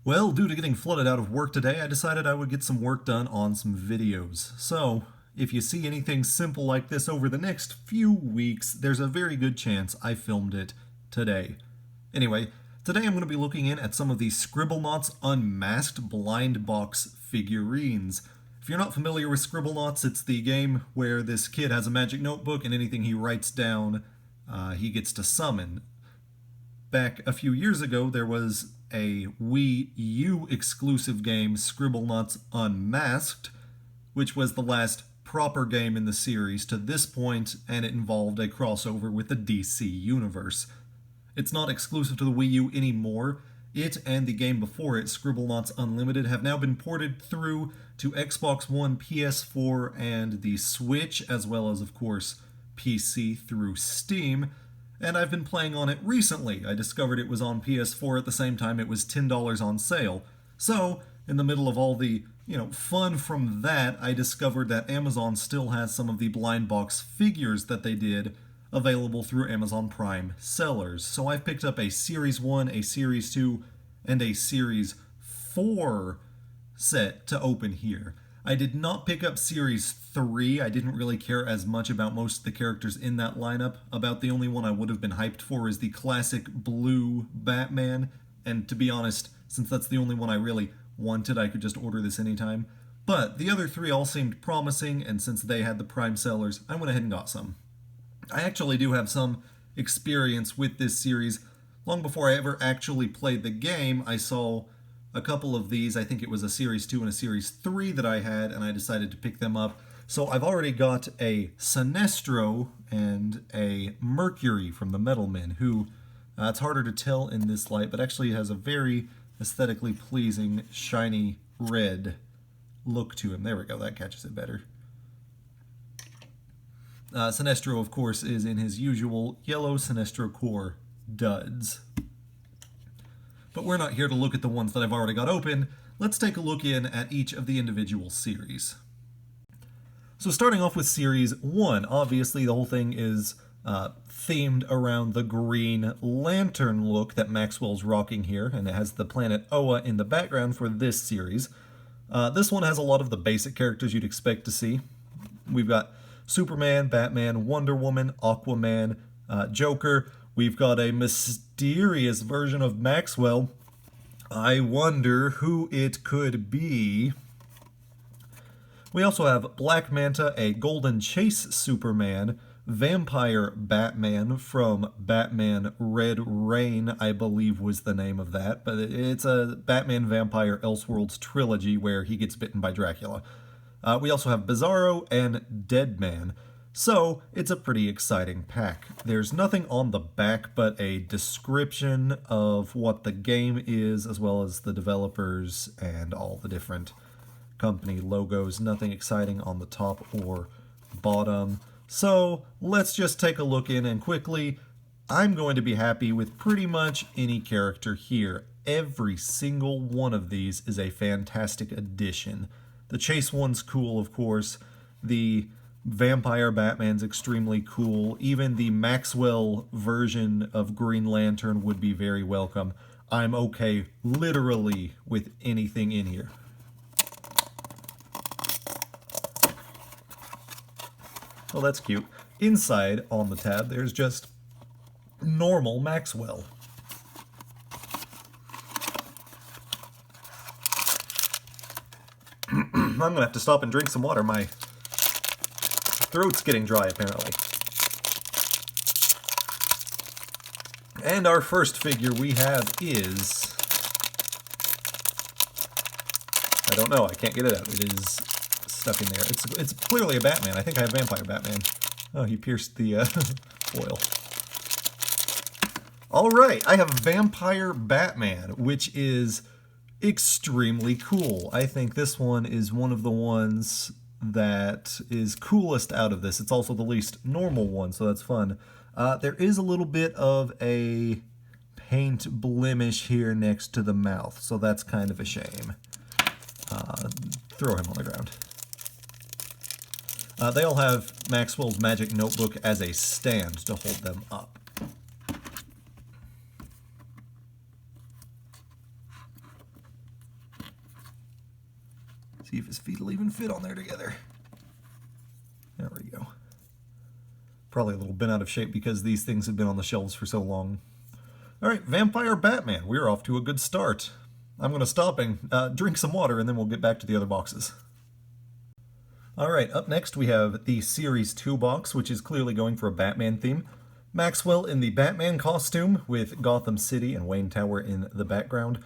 Well, due to getting flooded out of work today, I decided I would get some work done on some videos. So, if you see anything simple like this over the next few weeks, there's a very good chance I filmed it today. Anyway, today I'm going to be looking in at some of the Scribblenauts Unmasked blind box figurines. If you're not familiar with Scribblenauts, it's the game where this kid has a magic notebook and anything he writes down, he gets to summon. Back a few years ago, there was a Wii U exclusive game, Scribblenauts Unmasked, which was the last proper game in the series to this point, and it involved a crossover with the DC universe. It's not exclusive to the Wii U anymore. It and the game before it, Scribblenauts Unlimited, have now been ported through to Xbox One, PS4, and the Switch, as well as, of course, PC through Steam. And I've been playing on it recently. I discovered it was on PS4 at the same time it was $10 on sale. So, in the middle of all the, fun from that, I discovered that Amazon still has some of the blind box figures that they did available through Amazon Prime sellers. So I've picked up a Series 1, a Series 2, and a Series 4 set to open here. I did not pick up Series 3. I didn't really care as much about most of the characters in that lineup. About the only one I would have been hyped for is the classic blue Batman. And to be honest, since that's the only one I really wanted, I could just order this anytime. But the other three all seemed promising, and since they had the Prime sellers, I went ahead and got some. I actually do have some experience with this series. Long before I ever actually played the game, I saw a couple of these. I think it was a Series 2 and a Series 3 that I had, and I decided to pick them up. So I've already got a Sinestro and a Mercury from the Metal Men, who, it's harder to tell in this light, but actually has a very aesthetically pleasing, shiny red look to him. There we go, that catches it better. Sinestro, of course, is in his usual yellow Sinestro core duds. But we're not here to look at the ones that I've already got open. Let's take a look in at each of the individual series. So starting off with Series 1, obviously the whole thing is themed around the Green Lantern look that Maxwell's rocking here, and it has the planet Oa in the background for this series. This one has a lot of the basic characters you'd expect to see. We've got Superman, Batman, Wonder Woman, Aquaman, Joker. We've got a mysterious version of Maxwell. I wonder who it could be. We also have Black Manta, a Golden Chase Superman, Vampire Batman from Batman Red Rain, I believe was the name of that, but it's a Batman Vampire Elseworlds trilogy where he gets bitten by Dracula. We also have Bizarro and Deadman. So, it's a pretty exciting pack. There's nothing on the back but a description of what the game is, as well as the developers and all the different company logos. Nothing exciting on the top or bottom. So, let's just take a look in, and quickly, I'm going to be happy with pretty much any character here. Every single one of these is a fantastic addition. The Chase one's cool, of course. The Vampire Batman's extremely cool. Even the Maxwell version of Green Lantern would be very welcome. I'm okay literally with anything in here. Well, that's cute. Inside, on the tab, there's just normal Maxwell. I'm gonna have to stop and drink some water. My throat's getting dry, apparently. And our first figure we have is... I don't know, I can't get it out. It is stuck in there. It's clearly a Batman. I think I have Vampire Batman. Oh, he pierced the foil. Alright, I have Vampire Batman, which is extremely cool. I think this one is one of the ones that is coolest out of this. It's also the least normal one, so that's fun. There is a little bit of a paint blemish here next to the mouth, so that's kind of a shame. Throw him on the ground. They all have Maxwell's magic notebook as a stand to hold them up. See if his feet will even fit on there together. There we go. Probably a little bent out of shape because these things have been on the shelves for so long. Alright, Vampire Batman. We're off to a good start. I'm going to stop and drink some water, and then we'll get back to the other boxes. Alright, up next we have the Series 2 box, which is clearly going for a Batman theme. Maxwell in the Batman costume, with Gotham City and Wayne Tower in the background.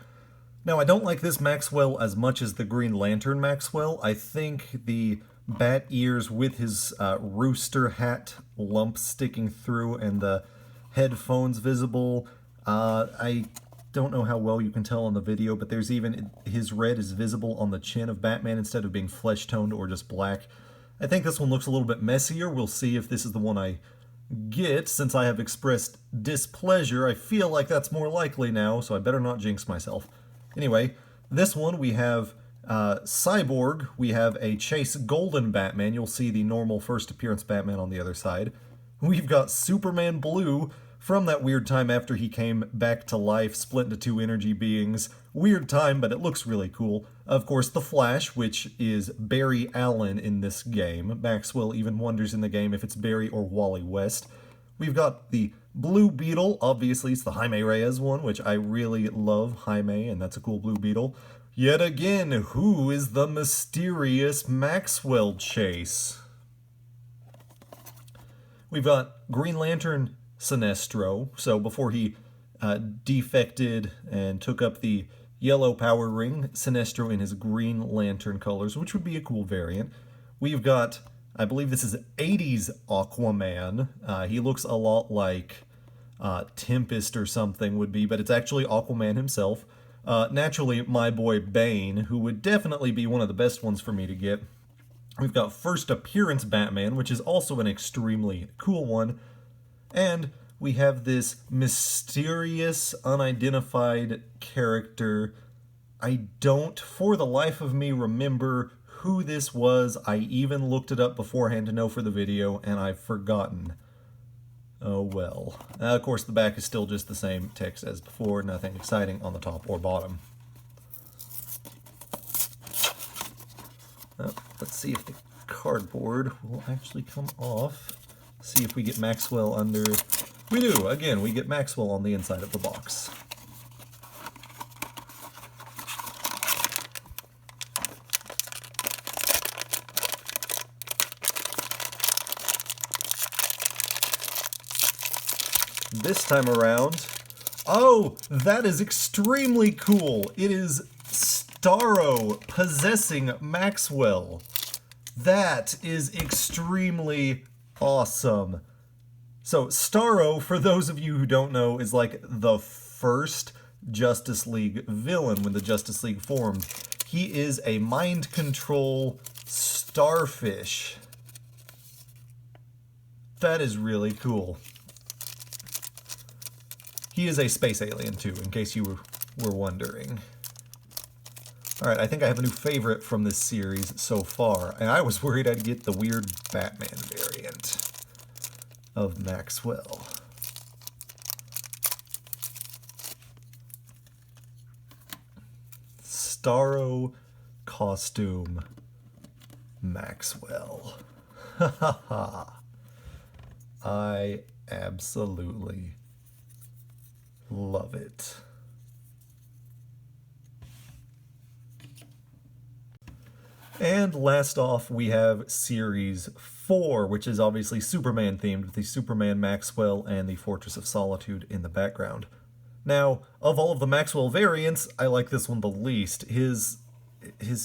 Now, I don't like this Maxwell as much as the Green Lantern Maxwell. I think the bat ears with his rooster hat lump sticking through and the headphones visible. I don't know how well you can tell on the video, but there's even his red is visible on the chin of Batman instead of being flesh toned or just black. I think this one looks a little bit messier. We'll see if this is the one I get. Since I have expressed displeasure, I feel like that's more likely now, so I better not jinx myself. Anyway, this one we have Cyborg, we have a Chase Golden Batman. You'll see the normal first appearance Batman on the other side. We've got Superman Blue, from that weird time after he came back to life, split into two energy beings. Weird time, but it looks really cool. Of course, the Flash, which is Barry Allen in this game. Maxwell even wonders in the game if it's Barry or Wally West. We've got the Blue Beetle. Obviously, it's the Jaime Reyes one, which I really love, Jaime, and that's a cool Blue Beetle. Yet again, who is the mysterious Maxwell Chase? We've got Green Lantern Sinestro, so before he defected and took up the yellow power ring, Sinestro in his Green Lantern colors, which would be a cool variant. We've got, I believe this is 80s Aquaman. He looks a lot like Tempest or something would be, but it's actually Aquaman himself. Naturally, my boy Bane, who would definitely be one of the best ones for me to get. We've got First Appearance Batman, which is also an extremely cool one. And we have this mysterious, unidentified character. I don't, for the life of me, remember who this was. I even looked it up beforehand to know for the video, and I've forgotten. Oh well. Of course, the back is still just the same text as before. Nothing exciting on the top or bottom. Let's see if the cardboard will actually come off. See if we get Maxwell under... We do! Again, we get Maxwell on the inside of the box. This time around... Oh! That is extremely cool! It is Starro possessing Maxwell. That is extremely awesome. So Starro, for those of you who don't know, is like the first Justice League villain when the Justice League formed. He is a mind control starfish. That is really cool. He is a space alien too, in case you were wondering. Alright, I think I have a new favorite from this series so far, and I was worried I'd get the weird Batman variant of Maxwell. Starro costume Maxwell. Ha ha ha. I absolutely love it. And last off, we have Series 4, which is obviously Superman themed, with the Superman Maxwell and the Fortress of Solitude in the background. Now, of all of the Maxwell variants, I like this one the least. His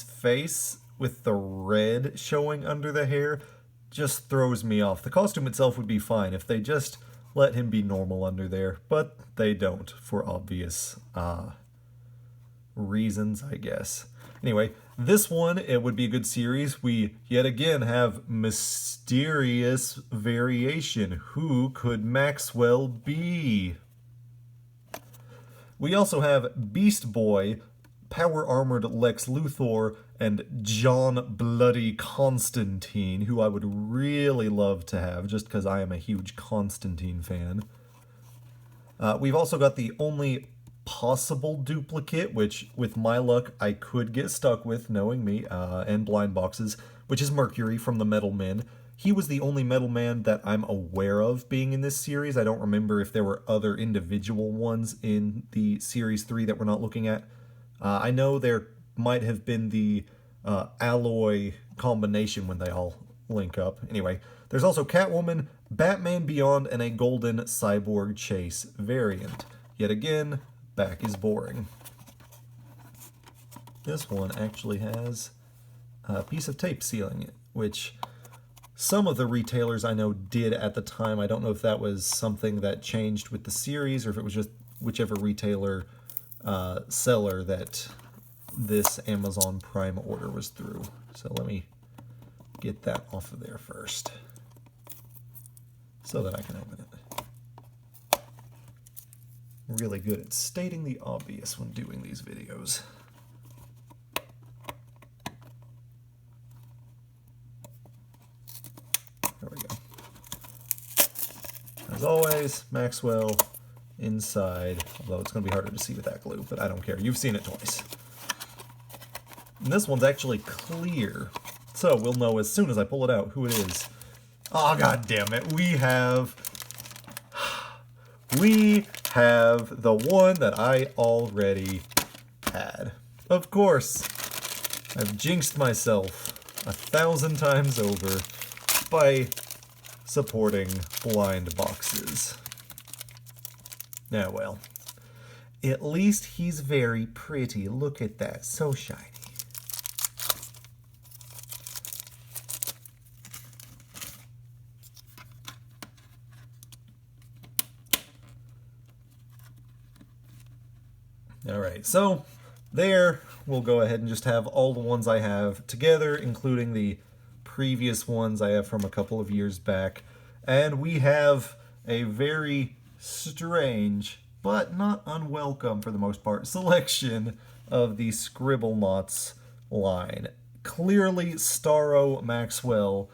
face with the red showing under the hair just throws me off. The costume itself would be fine if they just let him be normal under there, but they don't, for obvious reasons, I guess. Anyway, this one, it would be a good series. We, yet again, have mysterious variation. Who could Maxwell be? We also have Beast Boy, power-armored Lex Luthor, and John Bloody Constantine, who I would really love to have, just because I am a huge Constantine fan. We've also got the only possible duplicate, which with my luck I could get stuck with, knowing me, and blind boxes, which is Mercury from the Metal Men. He was the only Metal Man that I'm aware of being in this series. I don't remember if there were other individual ones in the Series 3 that we're not looking at. I know there might have been the alloy combination when they all link up. Anyway, there's also Catwoman, Batman Beyond, and a Golden Cyborg Chase variant. Yet again, back is boring. This one actually has a piece of tape sealing it, which some of the retailers I know did at the time. I don't know if that was something that changed with the series or if it was just whichever retailer seller that this Amazon Prime order was through. So let me get that off of there first so that I can open it. Really good at stating the obvious when doing these videos. There we go. As always, Maxwell inside, although it's going to be harder to see with that glue, but I don't care. You've seen it twice. And this one's actually clear, so we'll know as soon as I pull it out who it is. Oh, god damn it. We have the one that I already had. Of course, I've jinxed myself 1,000 times over by supporting blind boxes. Now, well, at least he's very pretty. Look at that, so shiny. Alright, so there we'll go ahead and just have all the ones I have together, including the previous ones I have from a couple of years back. And we have a very strange, but not unwelcome for the most part, selection of the Scribblenauts line. Clearly, Starro Maxwell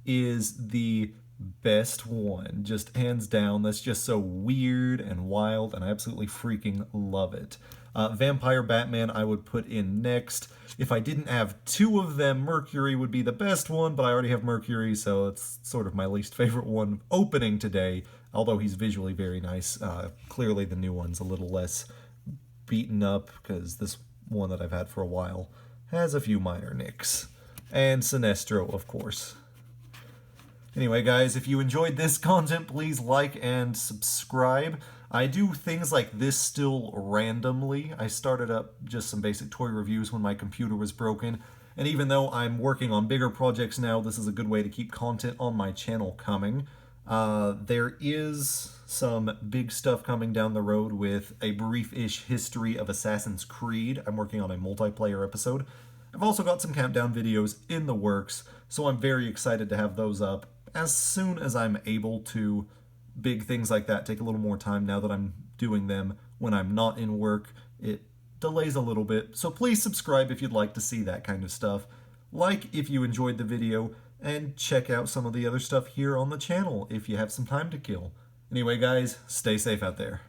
is the best one, just hands down. That's just so weird and wild, and I absolutely freaking love it. Vampire Batman I would put in next. If I didn't have two of them, Mercury would be the best one, but I already have Mercury, so it's sort of my least favorite one opening today, although he's visually very nice. Clearly the new one's a little less beaten up, because this one that I've had for a while has a few minor nicks. And Sinestro, of course. Anyway, guys, if you enjoyed this content, please like and subscribe. I do things like this still randomly. I started up just some basic toy reviews when my computer was broken, and even though I'm working on bigger projects now, this is a good way to keep content on my channel coming. There is some big stuff coming down the road with a brief-ish history of Assassin's Creed. I'm working on a multiplayer episode. I've also got some countdown videos in the works, so I'm very excited to have those up as soon as I'm able to. Big things like that take a little more time now that I'm doing them when I'm not in work. It delays a little bit, so please subscribe if you'd like to see that kind of stuff. Like if you enjoyed the video, and check out some of the other stuff here on the channel if you have some time to kill. Anyway, guys, stay safe out there.